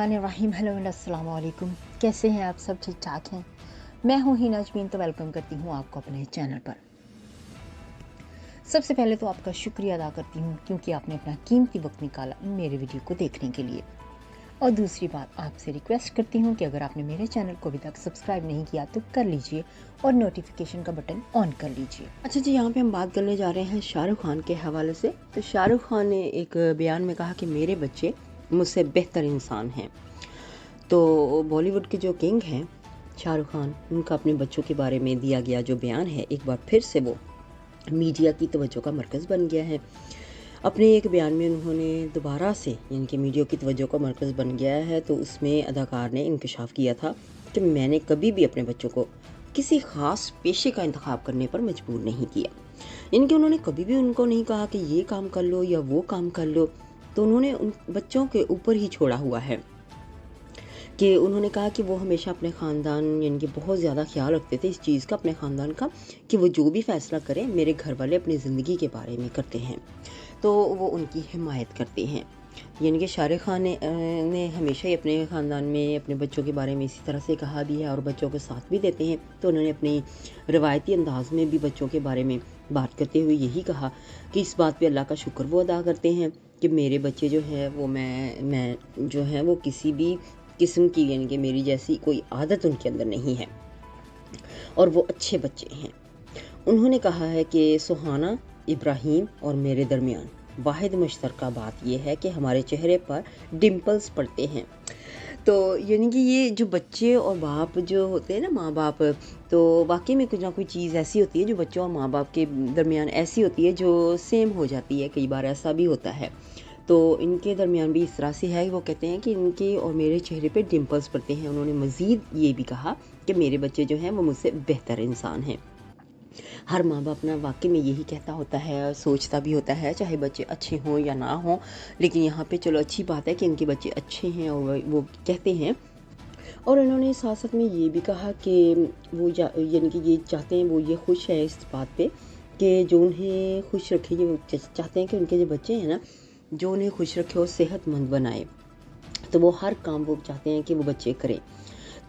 बिस्मिल्लाहिर्रहमानिर्रहीम। Hello and अस्सलाम वालेकुम। कैसे हैं आप सब? ठीक ठाक हैं? मैं हूँ हिना अजमीन, तो वेलकम करती हूँ आपको अपने चैनल पर। सबसे पहले तो आपका शुक्रिया अदा करती हूँ क्योंकि आपने अपना कीमती वक्त निकाला मेरे वीडियो को देखने के लिए। और दूसरी बात, आपसे रिक्वेस्ट करती हूँ कि अगर आपने मेरे चैनल को अभी तक सब्सक्राइब नहीं किया तो कर लीजिए और नोटिफिकेशन का बटन ऑन कर लीजिए। अच्छा जी, यहाँ पे हम बात करने जा रहे हैं शाहरुख खान के हवाले से। तो शाहरुख खान ने एक बयान में कहा कि मेरे बच्चे मुझसे बेहतर इंसान हैं। तो बॉलीवुड के जो किंग हैं शाहरुख खान, उनका अपने बच्चों के बारे में दिया गया जो बयान है, एक बार फिर से वो मीडिया की तवज्जो का मरकज़ बन गया है। अपने एक बयान में उन्होंने दोबारा से यानी कि मीडिया की तवज्जो का मरकज़ बन गया है। तो उसमें अदाकार ने इंकशाफ किया था कि मैंने कभी भी अपने बच्चों को किसी ख़ास पेशे का इंतखाब करने पर मजबूर नहीं किया। इनके उन्होंने कभी भी उनको नहीं कहा कि ये काम कर लो या वो काम कर लो। तो उन्होंने उन बच्चों के ऊपर ही छोड़ा हुआ है कि उन्होंने कहा कि वो हमेशा अपने ख़ानदान यानी कि बहुत ज़्यादा ख्याल रखते थे इस चीज़ का, अपने ख़ानदान का, कि वो जो भी फ़ैसला करें मेरे घर वाले अपनी ज़िंदगी के बारे में करते हैं, तो वो उनकी हिमायत करते हैं। यानी कि शाहरुख खान ने हमेशा ही अपने ख़ानदान में अपने बच्चों के बारे में इसी तरह से कहा भी है और बच्चों के साथ भी देते हैं। तो उन्होंने अपनी रवायती अंदाज में भी बच्चों के बारे में बात करते हुए यही कहा कि इस बात पे अल्लाह का शुक्र वो अदा करते हैं कि मेरे बच्चे जो है वो मैं जो है वो किसी भी किस्म की यानी कि मेरी जैसी कोई आदत उनके अंदर नहीं है और वो अच्छे बच्चे हैं। उन्होंने कहा है कि सुहाना, इब्राहिम और मेरे दरमियान वाहिद मुश्तरका बात यह है कि हमारे चेहरे पर डिम्पल्स पड़ते हैं। तो यानी कि ये जो बच्चे और बाप जो होते हैं ना, माँ बाप, तो वाकई में कुछ ना कोई चीज़ ऐसी होती है जो बच्चों और माँ बाप के दरमियान ऐसी होती है जो सेम हो जाती है। कई बार ऐसा भी होता है। तो इनके दरमियान भी इस तरह से है। वो कहते हैं कि इनके और मेरे चेहरे पे डिम्पल्स पड़ते हैं। उन्होंने मज़ीद ये भी कहा कि मेरे बच्चे जो हैं वो मुझसे बेहतर इंसान हैं। हर माँ बाप ना वाकई में यही कहता होता है, सोचता भी होता है, चाहे बच्चे अच्छे हों या ना हों। लेकिन यहाँ पे चलो अच्छी बात है कि इनके बच्चे अच्छे हैं और वो कहते हैं। और इन्होंने साथ साथ में ये भी कहा कि वो यानी कि ये चाहते हैं, वो ये खुश है इस बात पे कि जो उन्हें खुश रखे, ये चाहते हैं कि उनके जो बच्चे हैं ना, जो उन्हें खुश रखे और सेहतमंद बनाए। तो वो हर काम वो चाहते हैं कि वो बच्चे करें।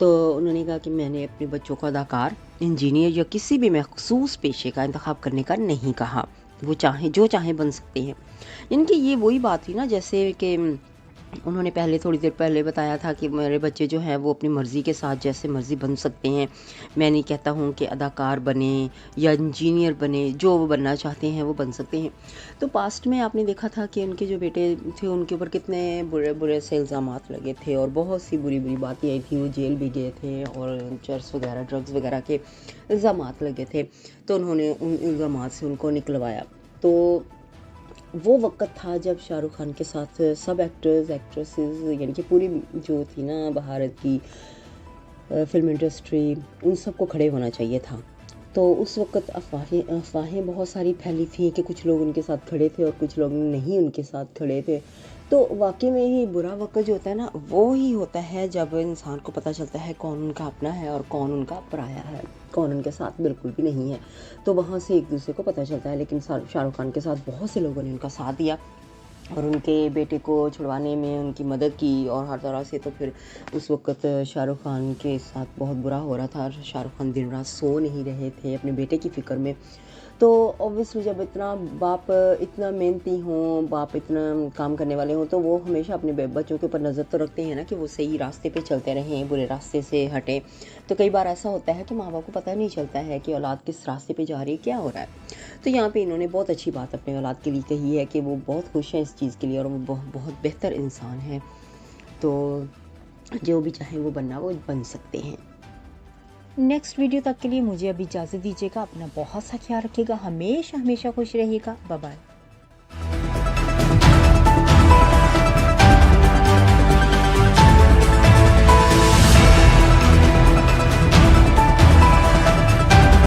तो उन्होंने कहा कि मैंने अपने बच्चों को अदाकार, इंजीनियर या किसी भी मखसूस पेशे का इंतखाब करने का नहीं कहा। वो जो चाहें बन सकते हैं। इनकी ये वही बात थी ना, जैसे कि उन्होंने थोड़ी देर पहले बताया था कि मेरे बच्चे जो हैं वो अपनी मर्ज़ी के साथ जैसे मर्ज़ी बन सकते हैं। मैं नहीं कहता हूँ कि अदाकार बने या इंजीनियर बने, जो वो बनना चाहते हैं वो बन सकते हैं। तो पास्ट में आपने देखा था कि उनके जो बेटे थे उनके ऊपर कितने बुरे बुरे से इल्ज़ामात लगे थे और बहुत सी बुरी बुरी बातें आई थी। वो जेल भी गए थे और चर्स वगैरह, ड्रग्स वगैरह के इल्ज़ामात लगे थे। तो उन्होंने उन इल्ज़ामात से उनको निकलवाया। तो वो वक़्त था जब शाहरुख खान के साथ सब एक्टर्स, एक्ट्रेसेस यानी कि पूरी जो थी ना भारत की फ़िल्म इंडस्ट्री, उन सबको खड़े होना चाहिए था। तो उस वक़्त अफ़वाहें बहुत सारी फैली थी कि कुछ लोग उनके साथ खड़े थे और कुछ लोग नहीं उनके साथ खड़े थे। तो वाक़ई में ही बुरा वक़्त जो होता है ना, वो ही होता है जब इंसान को पता चलता है कौन उनका अपना है और कौन उनका पराया है, कौन उनके साथ बिल्कुल भी नहीं है। तो वहाँ से एक दूसरे को पता चलता है। लेकिन शाहरुख खान के साथ बहुत से लोगों ने उनका साथ दिया और उनके बेटे को छुड़वाने में उनकी मदद की और हर तरह से। तो फिर उस वक़्त शाहरुख खान के साथ बहुत बुरा हो रहा था। शाहरुख खान दिन रात सो नहीं रहे थे अपने बेटे की फ़िक्र में। तो ऑब्वियसली जब इतना बाप इतना मेहनती हों, बाप इतना काम करने वाले हों, तो वो हमेशा अपने बच्चों के ऊपर नज़र तो रखते हैं ना कि वो सही रास्ते पे चलते रहें, बुरे रास्ते से हटें। तो कई बार ऐसा होता है कि माँ बाप को पता नहीं चलता है कि औलाद किस रास्ते पे जा रही है, क्या हो रहा है। तो यहाँ पे इन्होंने बहुत अच्छी बात अपने औलाद के लिए कही है कि वो बहुत खुश हैं इस चीज़ के लिए और वो बहुत बेहतर इंसान हैं। तो जो भी चाहें वो बनना, वो बन सकते हैं। नेक्स्ट वीडियो तक के लिए मुझे अभी इजाज़त दीजिएगा। अपना बहुत सा ख्याल रखिएगा, हमेशा हमेशा खुश रहिएगा। Bye bye.